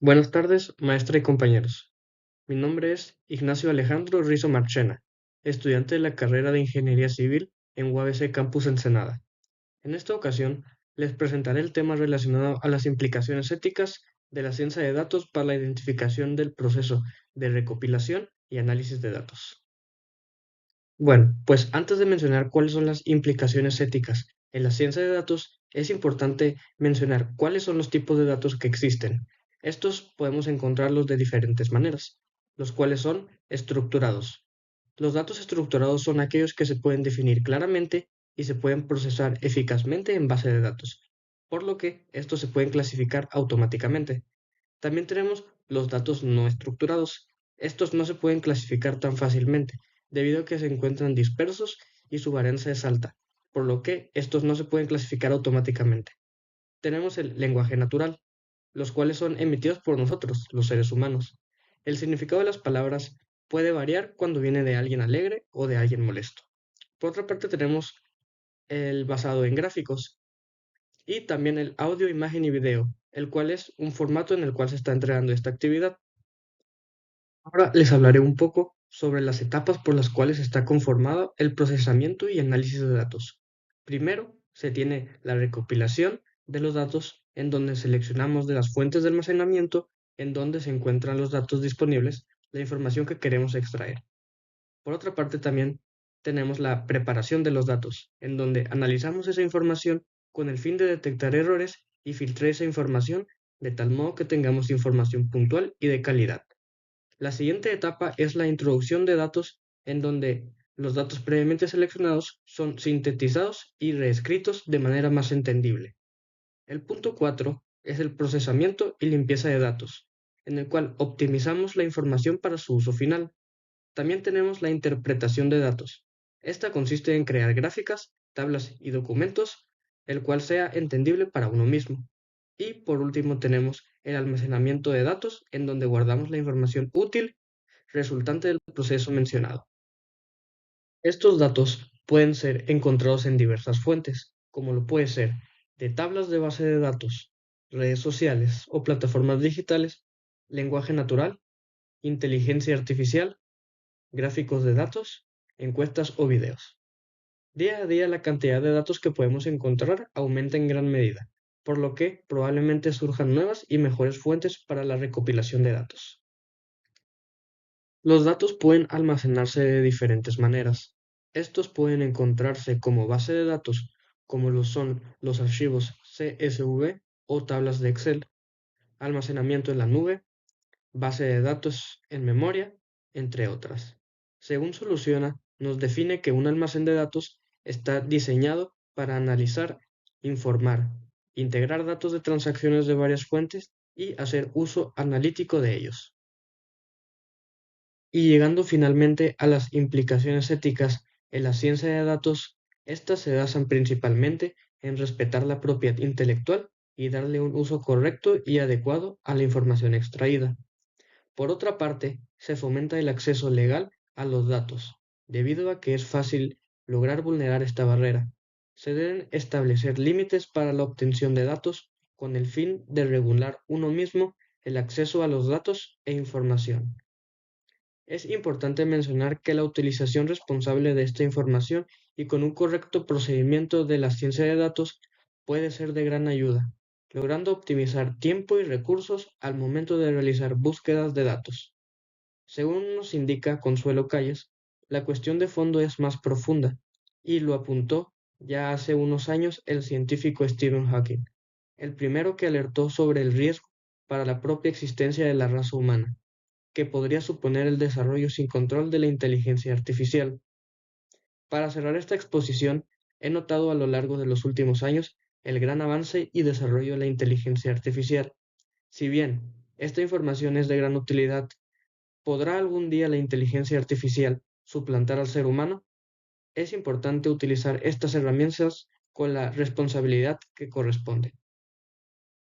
Buenas tardes, maestra y compañeros. Mi nombre es Ignacio Alejandro Rizo Marchena, estudiante de la carrera de Ingeniería Civil en UABC Campus Ensenada. En esta ocasión, les presentaré el tema relacionado a las implicaciones éticas de la ciencia de datos para la identificación del proceso de recopilación y análisis de datos. Bueno, pues antes de mencionar cuáles son las implicaciones éticas en la ciencia de datos, es importante mencionar cuáles son los tipos de datos que existen. Estos podemos encontrarlos de diferentes maneras, los cuales son estructurados. Los datos estructurados son aquellos que se pueden definir claramente y se pueden procesar eficazmente en base de datos, por lo que estos se pueden clasificar automáticamente. También tenemos los datos no estructurados. Estos no se pueden clasificar tan fácilmente, debido a que se encuentran dispersos y su varianza es alta, por lo que estos no se pueden clasificar automáticamente. Tenemos el lenguaje natural, los cuales son emitidos por nosotros, los seres humanos. El significado de las palabras puede variar cuando viene de alguien alegre o de alguien molesto. Por otra parte tenemos el basado en gráficos, y también el audio, imagen y video, el cual es un formato en el cual se está entregando esta actividad. Ahora les hablaré un poco sobre las etapas por las cuales está conformado el procesamiento y análisis de datos. Primero, se tiene la recopilación de los datos, en donde seleccionamos de las fuentes de almacenamiento en donde se encuentran los datos disponibles, la información que queremos extraer. Por otra parte, también tenemos la preparación de los datos, en donde analizamos esa información con el fin de detectar errores y filtrar esa información de tal modo que tengamos información puntual y de calidad. La siguiente etapa es la introducción de datos, en donde los datos previamente seleccionados son sintetizados y reescritos de manera más entendible. El punto 4 es el procesamiento y limpieza de datos, en el cual optimizamos la información para su uso final. También tenemos la interpretación de datos. Esta consiste en crear gráficas, tablas y documentos, el cual sea entendible para uno mismo. Y por último tenemos el almacenamiento de datos, en donde guardamos la información útil resultante del proceso mencionado. Estos datos pueden ser encontrados en diversas fuentes, como lo puede ser de tablas de base de datos, redes sociales o plataformas digitales, lenguaje natural, inteligencia artificial, gráficos de datos, encuestas o videos. Día a día la cantidad de datos que podemos encontrar aumenta en gran medida, por lo que probablemente surjan nuevas y mejores fuentes para la recopilación de datos. Los datos pueden almacenarse de diferentes maneras. Estos pueden encontrarse como base de datos, como lo son los archivos CSV o tablas de Excel, almacenamiento en la nube, base de datos en memoria, entre otras. Según Soluciona, nos define que un almacén de datos está diseñado para analizar, informar, integrar datos de transacciones de varias fuentes y hacer uso analítico de ellos. Y llegando finalmente a las implicaciones éticas en la ciencia de datos, estas se basan principalmente en respetar la propiedad intelectual y darle un uso correcto y adecuado a la información extraída. Por otra parte, se fomenta el acceso legal a los datos, debido a que es fácil lograr vulnerar esta barrera. Se deben establecer límites para la obtención de datos con el fin de regular uno mismo el acceso a los datos e información. Es importante mencionar que la utilización responsable de esta información y con un correcto procedimiento de la ciencia de datos puede ser de gran ayuda, logrando optimizar tiempo y recursos al momento de realizar búsquedas de datos. Según nos indica Consuelo Calles, la cuestión de fondo es más profunda, y lo apuntó ya hace unos años el científico Stephen Hawking, el primero que alertó sobre el riesgo para la propia existencia de la raza humana que podría suponer el desarrollo sin control de la inteligencia artificial. Para cerrar esta exposición, he notado a lo largo de los últimos años el gran avance y desarrollo de la inteligencia artificial. Si bien esta información es de gran utilidad, ¿podrá algún día la inteligencia artificial suplantar al ser humano? Es importante utilizar estas herramientas con la responsabilidad que corresponde.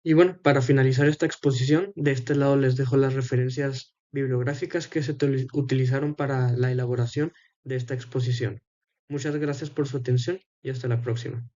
Y bueno, para finalizar esta exposición, de este lado les dejo las referencias bibliográficas que se utilizaron para la elaboración de esta exposición. Muchas gracias por su atención y hasta la próxima.